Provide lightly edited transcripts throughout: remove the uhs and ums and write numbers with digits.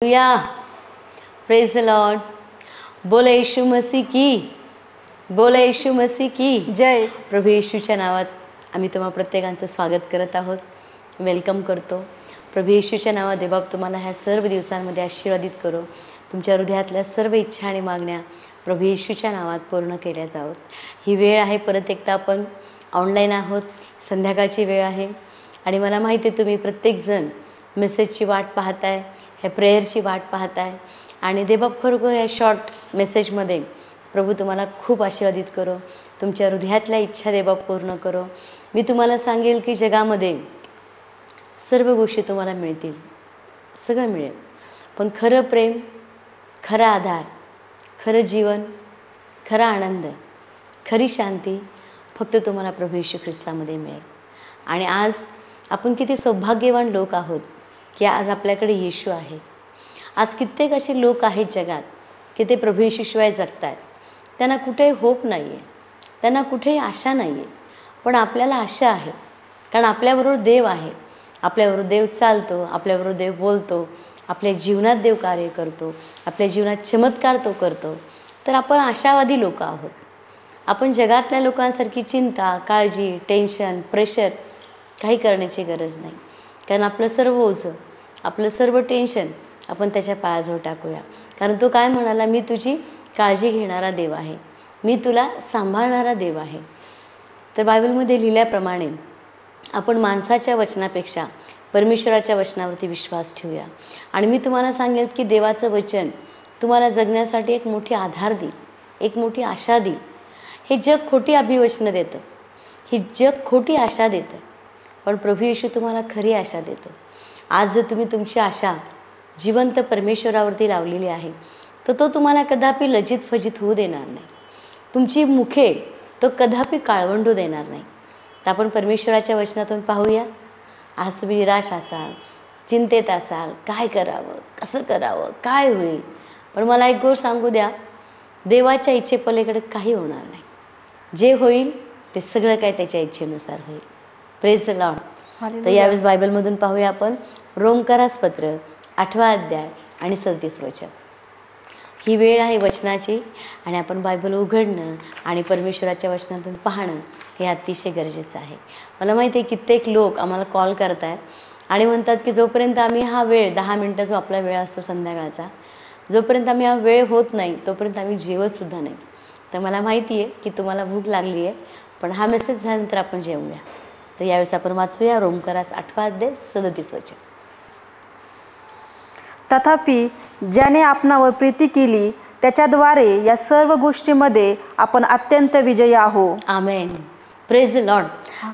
या praise the Lord. बोला येशू मसीह की, बोला येशू मसीह की जय। प्रभू येशूच्या नावात आम्ही तुम्हा प्रत्येकांचं स्वागत करत आहोत, वेलकम करतो। प्रभू येशूच्या नावात देवबाप तुम्हाला ह्या सर्व दिवसांमध्ये आशीर्वादित करो। तुमच्या हृदयातल्या सर्व इच्छा आणि मागण्या प्रभू येशूच्या नावात पूर्ण केल्या जावोत। ही वेळ आहे, परत एकदा आपण ऑनलाईन आहोत, संध्याकाळची वेळ आहे आणि मला माहिती आहे तुम्ही प्रत्येकजण मेसेजची वाट पाहताय, ह्या प्रेयरची वाट पाहताय आणि देवबाप खरोखर या शॉर्ट मेसेजमध्ये प्रभू तुम्हाला खूप आशीर्वादित करो, तुमच्या हृदयातल्या इच्छा देवबाप पूर्ण करो। मी तुम्हाला सांगेल की जगामध्ये सर्व गोष्टी तुम्हाला मिळतील, सगळं मिळेल, पण खरं प्रेम, खरा आधार, खरं जीवन, खरा आनंद, खरी शांती फक्त तुम्हाला प्रभू येशू ख्रिस्तामध्ये मिळेल। आणि आज आपण किती सौभाग्यवान लोक आहोत की आज आपल्याकडे येशू आहे। आज कित्येक असे लोक आहेत जगात की ते प्रभू येशूशिवाय जगत आहेत, त्यांना कुठेही होप नाही आहे, त्यांना कुठेही आशा नाही आहे, पण आपल्याला आशा आहे, कारण आपल्याबरोबर देव आहे, आपल्याबरोबर देव चालतो, आपल्याबरोबर देव बोलतो, आपल्या जीवनात देव कार्य करतो, आपल्या जीवनात चमत्कार तो करतो। तर आपण आशावादी लोक आहोत। आपण जगातल्या लोकांसारखी चिंता, काळजी, टेन्शन, प्रेशर काही करण्याची गरज नाही, कारण आपलं सर्व ओझं, आपलं सर्व टेन्शन आपण त्याच्या पायाजवळ टाकूया, कारण तो काय म्हणाला, मी तुझी काळजी घेणारा देव आहे, मी तुला सांभाळणारा देव आहे। तर बायबलमध्ये लिहिल्याप्रमाणे आपण माणसाच्या वचनापेक्षा परमेश्वराच्या वचनावरती विश्वास ठेवूया। आणि मी तुम्हाला सांगेल की देवाचं वचन तुम्हाला जगण्यासाठी एक मोठी आधार देईल, एक मोठी आशा देईल। हे जग खोटी अभिवचनं देतं, ही जग खोटी आशा देतं, पण प्रभू येशू तुम्हाला खरी आशा देतो। आज जर तुम्ही तुमची आशा जिवंत परमेश्वरावरती लावलेली आहे तर तो तुम्हाला कदापि लज्जित फजित होऊ देणार नाही, तुमची मुखे तो कदापि काळवंडू देणार नाही। तर आपण परमेश्वराच्या वचनातून पाहूया। आज तुम्ही निराश असाल, चिंतेत असाल, काय करावं, कसं करावं, काय होईल, पण मला एक गोष्ट सांगू द्या, देवाच्या इच्छेपलीकडे काही होणार नाही। जे होईल ते सगळं काय त्याच्या इच्छेनुसार होईल। Praise the Lord. तर यावेळेस बायबलमधून पाहूया आपण रोमकरास पत्र 8वा अध्याय आणि 37 वचन। ही वेळ आहे वचनाची आणि आपण बायबल उघडणं आणि परमेश्वराच्या वचनातून पाहणं हे अतिशय गरजेचं आहे। मला माहिती आहे कित्येक लोक आम्हाला कॉल करत आहेत आणि म्हणतात की जोपर्यंत आम्ही हा वेळ 10 मिनटं जो आपला वेळ असतो संध्याकाळचा, जोपर्यंत आम्ही हा वेळ होत नाही तोपर्यंत आम्ही जेवतसुद्धा नाही। तर मला माहिती आहे की तुम्हाला भूक लागली आहे, पण हा मेसेज झाल्यानंतर आपण जेवूया। तर यावेळेस आपण वाचूया रोमकरास 8वा अध्याय 37 वचन। तथापि ज्याने आपणावर प्रीती केली त्याच्याद्वारे या सर्व गोष्टींमध्ये आपण अत्यंत विजयी आहोत। आमेन। Praise the lord.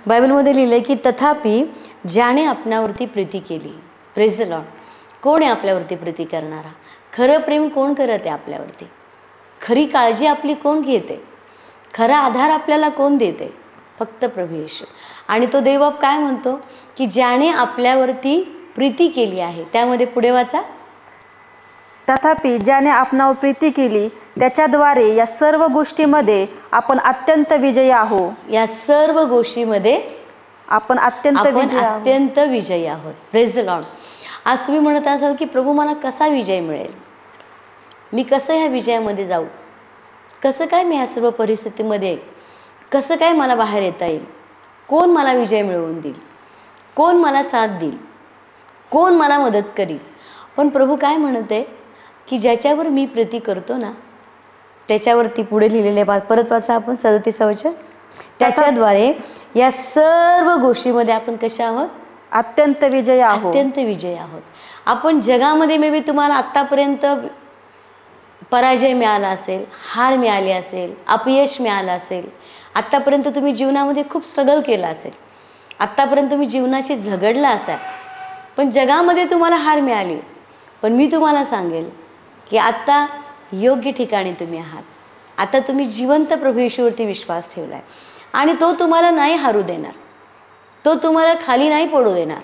बायबलमध्ये लिहिलं की तथापि ज्याने आपणावरती प्रीती केली। Praise the lord. कोण आहे आपल्यावरती प्रीती करणारा? खरं प्रेम कोण करत आहे आपल्यावरती? खरी काळजी आपली कोण घेते? खरा आधार आपल्याला कोण देते? फक्त प्रभू येशू। आणि तो देवबाप काय म्हणतो की ज्याने आपल्यावरती प्रीती केली आहे, त्यामध्ये पुढे वाचा, तथापि ज्याने आपणावर प्रीती केली त्याच्याद्वारे या सर्व गोष्टींमध्ये आपण अत्यंत विजयी आहोत। या सर्व गोष्टीमध्ये आपण अत्यंत विजयी आहोत। Praise the Lord. आज तुम्ही म्हणत असाल की प्रभू मला कसा विजय मिळेल, मी कसं ह्या विजयामध्ये जाऊ, कसं काय मी ह्या सर्व परिस्थितीमध्ये कसं काय मला बाहेर येता येईल, कोण मला विजय मिळवून देईल, कोण मला साथ देईल, कोण मला मदत करील? पण प्रभू काय म्हणते की ज्याच्यावर मी प्रीती करतो ना त्याच्यावरती पुढे लिहिलेले परत वाचा आपण 37 वचन, त्याच्याद्वारे या सर्व गोष्टीमध्ये आपण कशा आहोत? अत्यंत विजयी आहोत। अत्यंत विजयी आहोत। आपण जगामध्ये मे बी तुम्हाला आत्तापर्यंत पराजय मिळाला असेल, हार मिळाली असेल, अपयश मिळालं असेल, आत्तापर्यंत तुम्ही जीवनामध्ये खूप स्ट्रगल केलं असेल, आत्तापर्यंत तुम्ही जीवनाशी झगडला असाल, पण जगामध्ये तुम्हाला हार मिळाली। पण मी तुम्हाला सांगेल की आता योग्य ठिकाणी तुम्ही आहात। आता तुम्ही जिवंत प्रभू येशूवरती विश्वास ठेवला आहे आणि तो तुम्हाला नाही हारू देणार, तो तुम्हाला खाली नाही पडू देणार,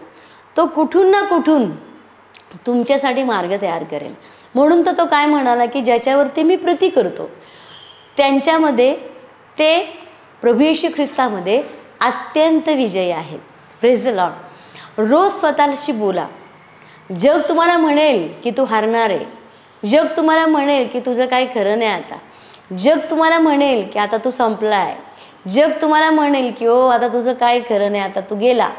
तो कुठून ना कुठून तुमच्यासाठी मार्ग तयार करेल। म्हणून तर तो काय म्हणाला की ज्याच्यावरती मी प्रीती करतो त्यांच्यामध्ये ते प्रभू येशू ख्रिस्तामध्ये अत्यंत विजयी आहेत। Praise the Lord. रोज स्वतःशी बोला जग तुम्हाला म्हणेल की तू हारणार आहे, जग तुम्हाला म्हणेल की तुझं काही खरं नाही आता, जग तुम्हाला म्हणेल की आता तू संपलाय, जग तुम्हाला म्हणेल की ओ आता तुझं काय खरं नाही, आता तू गेला.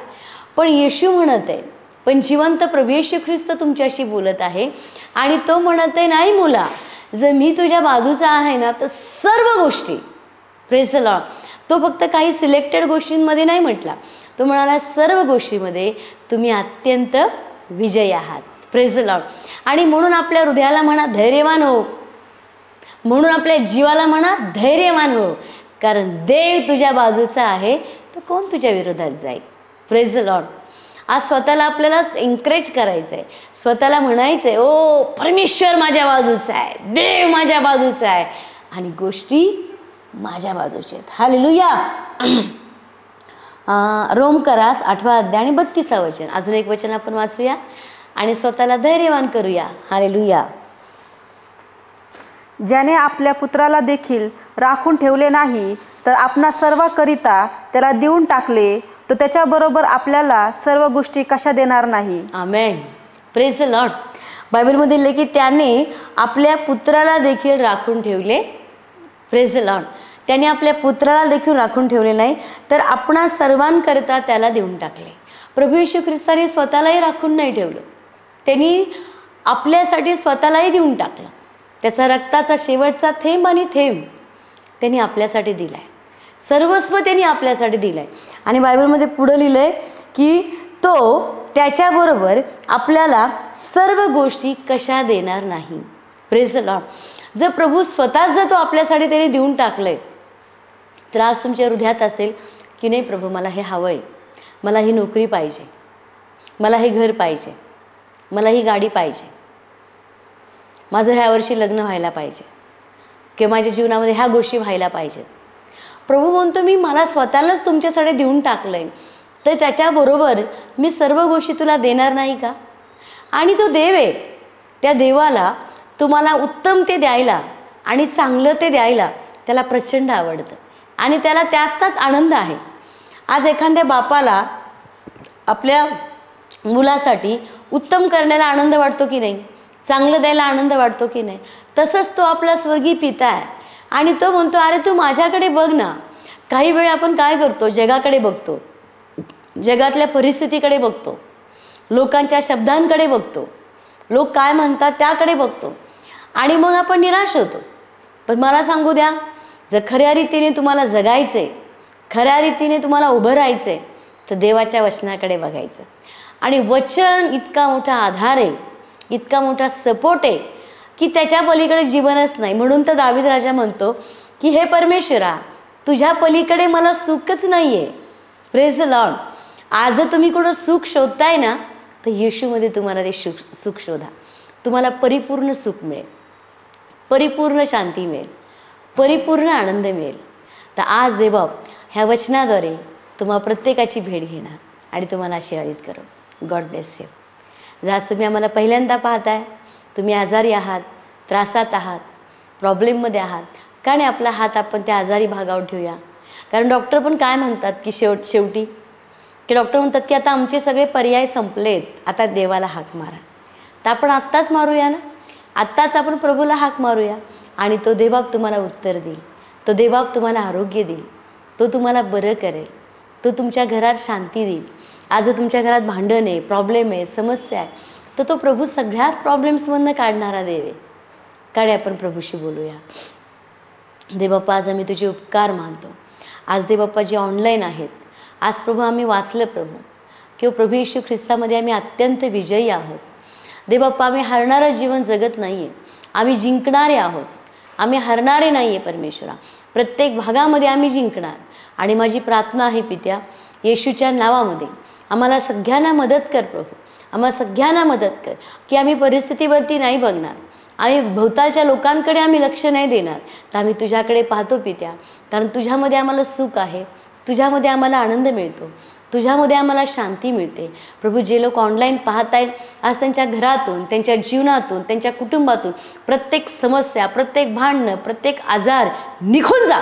पण येशू म्हणत आहे, पण जिवंत प्रभू येशू ख्रिस्त तुमच्याशी बोलत आहे आणि तो म्हणत आहे, नाही मुला, जर मी तुझ्या बाजूचा आहे ना तर सर्व गोष्टी, प्रेज द लॉर्ड, तो फक्त काही सिलेक्टेड गोष्टींमध्ये नाही म्हटला, तो म्हणाला सर्व गोष्टींमध्ये तुम्ही अत्यंत विजयी आहात. Praise the Lord. आणि म्हणून आपल्या हृदयाला म्हणा धैर्यवान हो, म्हणून आपल्या जीवाला म्हणा धैर्यवान हो, कारण देव तुझ्या बाजूचा आहे तर कोण तुझ्या विरोधात जाईल. Praise the Lord. आज स्वतःला आपल्याला एन्करेज करायचं आहे, स्वतःला म्हणायचं आहे, ओ परमेश्वर माझ्या बाजूचा आहे, देव माझ्या बाजूचा आहे आणि गोष्टी माझ्या बाजूच्या आहेत. हालेलुया. रोमकरास 8 अध्याय आणि 32 वचन, अजून एक वचन आपण वाचूया आणि स्वतःला धैर्यवान करूया. हालेलुया. ज्याने आपल्या पुत्राला देखील राखून ठेवले नाही तर आपणा सर्वाकरिता त्याला देऊन टाकले, तर त्याच्याबरोबर आपल्याला सर्व गोष्टी कशा देणार नाही. आमेन. Praise the lord. बायबलमध्ये लिहिले की त्याने आपल्या पुत्राला देखील राखून ठेवले. Praise the lord. त्याने आपल्या पुत्राला देखील राखून ठेवले नाही तर आपणा सर्वांकरिता त्याला देऊन टाकले. प्रभू येशू ख्रिस्ताने स्वतःलाही राखून नाही ठेवलं, त्यांनी आपल्यासाठी स्वतःलाही देऊन टाकलं. त्याचा रक्ताचा शेवटचा थेंब आणि थेंब त्यांनी आपल्यासाठी दिलाय, सर्वस्व त्यांनी आपल्यासाठी दिलंय. आणि बायबलमध्ये पुढं लिहिलंय की तो त्याच्याबरोबर आपल्याला सर्व गोष्टी कशा देणार नाही. Praise the Lord. जर प्रभू स्वतःच जर तो आपल्यासाठी त्यांनी देऊन टाकलंय तर आज तुमच्या हृदयात असेल की नाही प्रभू मला हे हवं आहे, मला ही नोकरी पाहिजे, मला हे घर पाहिजे, मला ही गाडी पाहिजे, माझं ह्या वर्षी लग्न व्हायला पाहिजे किंवा माझ्या जीवनामध्ये ह्या गोष्टी व्हायला पाहिजेत. प्रभू म्हणतो मी मला स्वतःलाच तुमच्यासाठी देऊन टाकलंय तर त्याच्याबरोबर मी सर्व गोष्टी तुला देणार नाही का. आणि तो देव आहे, त्या देवाला तुम्हाला उत्तम ते द्यायला आणि चांगलं ते द्यायला त्याला प्रचंड आवडतं आणि त्याला त्यात आनंद आहे. आज एखाद्या बापाला आपल्या मुलासाठी उत्तम करण्याला आनंद वाटतो की नाही, चांगलं द्यायला आनंद वाटतो की नाही, तसंच तो आपला स्वर्गीय पिता आहे आणि तो म्हणतो अरे तू माझ्याकडे बघ ना. काही वेळ आपण काय करतो, जगाकडे बघतो, जगातल्या परिस्थितीकडे बघतो, लोकांच्या शब्दांकडे बघतो, लोक काय म्हणतात त्याकडे बघतो आणि मग आपण निराश होतो. पण मला सांगू द्या, जर खऱ्या रीतीने तुम्हाला जगायचे, खऱ्या रीतीने तुम्हाला उभं राहायचे तर देवाच्या वचनाकडे बघायचं. आणि वचन इतका मोठा आधार आहे, इतका मोठा सपोर्ट आहे की त्याच्या पलीकडे जीवनच नाही. म्हणून तर दावीद राजा म्हणतो की हे परमेश्वरा तुझ्या पलीकडे मला सुखच नाही आहे. Praise the Lord. आज जर तुम्ही कुठं सुख शोधताय ना तर येशूमध्ये तुम्हाला ते सुख शोधा. तुम्हाला परिपूर्ण सुख मिळेल, परिपूर्ण शांती मिळेल, परिपूर्ण आनंद मिळेल. तर आज देवबाप ह्या वचनाद्वारे तुम्हाला प्रत्येकाची भेट घेणार आणि तुम्हाला आशीर्वादित करो. God bless you. जर आज तुम्ही आम्हाला पहिल्यांदा पाहताय, तुम्ही आजारी आहात, त्रासात आहात, प्रॉब्लेममध्ये आहात, का नाही आपला हात आपण त्या आजारी भागावर ठेवूया. कारण डॉक्टर पण काय म्हणतात की शेवटी की डॉक्टर म्हणतात की आता आमचे सगळे पर्याय संपलेत, आता देवाला हाक मारा. तर आपण आत्ताच मारूया ना, आत्ताच आपण प्रभूला हाक मारूया आणि तो देवबाप तुम्हाला उत्तर देईल, तो देवबाप तुम्हाला आरोग्य देईल, तो तुम्हाला बरं करेल, तो तुमच्या घरात शांती देईल. आज तुमच्या घरात भांडण आहे, प्रॉब्लेम आहे, समस्या आहे, तर तो प्रभू सगळ्यात प्रॉब्लेम्समधनं काढणारा देव आहे. काढे आपण प्रभूशी बोलूया. देवबाप्पा आज आम्ही तुझे उपकार मानतो. आज देवबाप्पा जे ऑनलाईन आहेत, आज प्रभू आम्ही वाचलं प्रभू किंवा प्रभू येशू ख्रिस्तामध्ये आम्ही अत्यंत विजयी आहोत. देवबाप्पा आम्ही हरणारं जीवन जगत नाही आहे, आम्ही जिंकणारे आहोत, आम्ही हरणारे नाही आहे परमेश्वरा. प्रत्येक भागामध्ये आम्ही जिंकणार. आणि माझी प्रार्थना आहे पित्या येशूच्या नावामध्ये आम्हाला सगळ्यांना मदत कर प्रभू, आम्हाला सगळ्यांना मदत कर की आम्ही परिस्थितीवरती नाही बघणार, आम्ही भोवतालच्या लोकांकडे आम्ही लक्ष नाही देणार, तर आम्ही तुझ्याकडे पाहतो पित्या. कारण तुझ्यामध्ये आम्हाला सुख आहे, तुझ्यामध्ये आम्हाला आनंद मिळतो, तुझ्यामध्ये आम्हाला शांती मिळते. प्रभू जे लोक ऑनलाईन पाहत आहेत आज त्यांच्या घरातून, त्यांच्या जीवनातून, त्यांच्या कुटुंबातून प्रत्येक समस्या, प्रत्येक भांडणं, प्रत्येक आजार निघून जा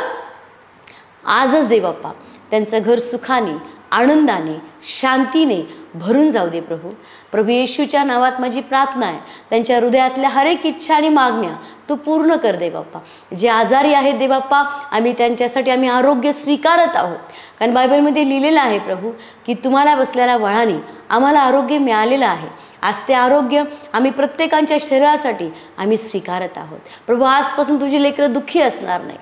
आजच देवबाप्पा. त्यांचं घर सुखाने, आनंदाने, शांतीने भरून जाऊ दे प्रभू. प्रभू येशूच्या नावात माझी प्रार्थना आहे, त्यांच्या हृदयातल्या हर एक इच्छा आणि मागण्या तू पूर्ण कर दे बाप्पा. जे आजारी आहेत दे बाप्पा, त्यांच्यासाठी आम्ही आरोग्य स्वीकारत आहोत. कारण बायबलमध्ये लिहिलेलं आहे प्रभू की तुम्हाला बसलेल्या वळाने आम्हाला आरोग्य मिळालेलं आहे. आज ते आरोग्य आम्ही प्रत्येकाच्या शरीरासाठी आम्ही स्वीकारत आहोत. प्रभू आजपासून तुझी लेकरं दुःखी असणार नाही,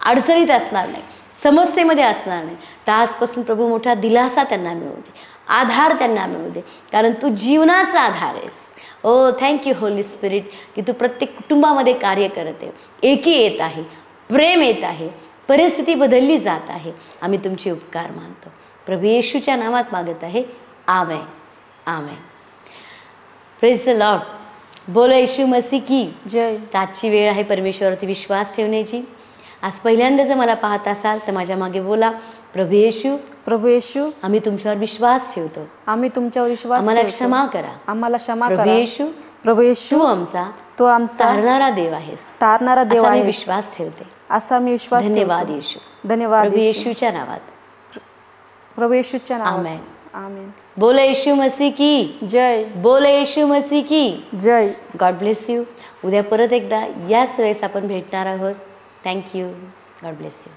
अडचणीत असणार नाही, समस्येमध्ये असणार नाही. तर आजपासून प्रभू मोठा दिलासा त्यांना मिळू दे, आधार त्यांना मिळू दे, कारण तू जीवनाचा आधार आहेस. ओ थँक्यू होली स्पिरिट की तू प्रत्येक कुटुंबामध्ये कार्य करत आहे, एकी येत आहे, प्रेम येत आहे, परिस्थिती बदलली जात आहे. आम्ही तुमचे उपकार मानतो. प्रभू येशूच्या नावात मागत आहे. Amen, amen. Praise the lord. बोलो येशू मसीह की जय. तर आजची वेळ आहे परमेश्वरावरती विश्वास ठेवण्याची. आज पहिल्यांदा जर मला पाहत असाल तर माझ्या मागे बोला, प्रभू येशू, प्रभू येशू, आम्ही तुमच्यावर विश्वास ठेवतो, आम्ही तुमच्यावर विश्वास आम्हाला ठेवतो. क्षमा करा. आम्हाला क्षमा प्रभू करा. येशू, प्रभू येशू, तू आमचा तो आमचा तारणारा देव आहेस, तारणारा देव असा मी आहे. विश्वास ठेवते. असा मी विश्वास धन्यवाद ठेवतो. येशू. धन्यवाद प्रभू येशू. येशूच्या नावात. प्रभू येशूच्या नावात. आमेन. आमेन. बोलो येशू मसीह की जय. बोलो येशू मसीह की जय. God bless you. उद्या परत एकदा याच वेळेस आपण भेटणार आहोत. थँक्यू. God bless you.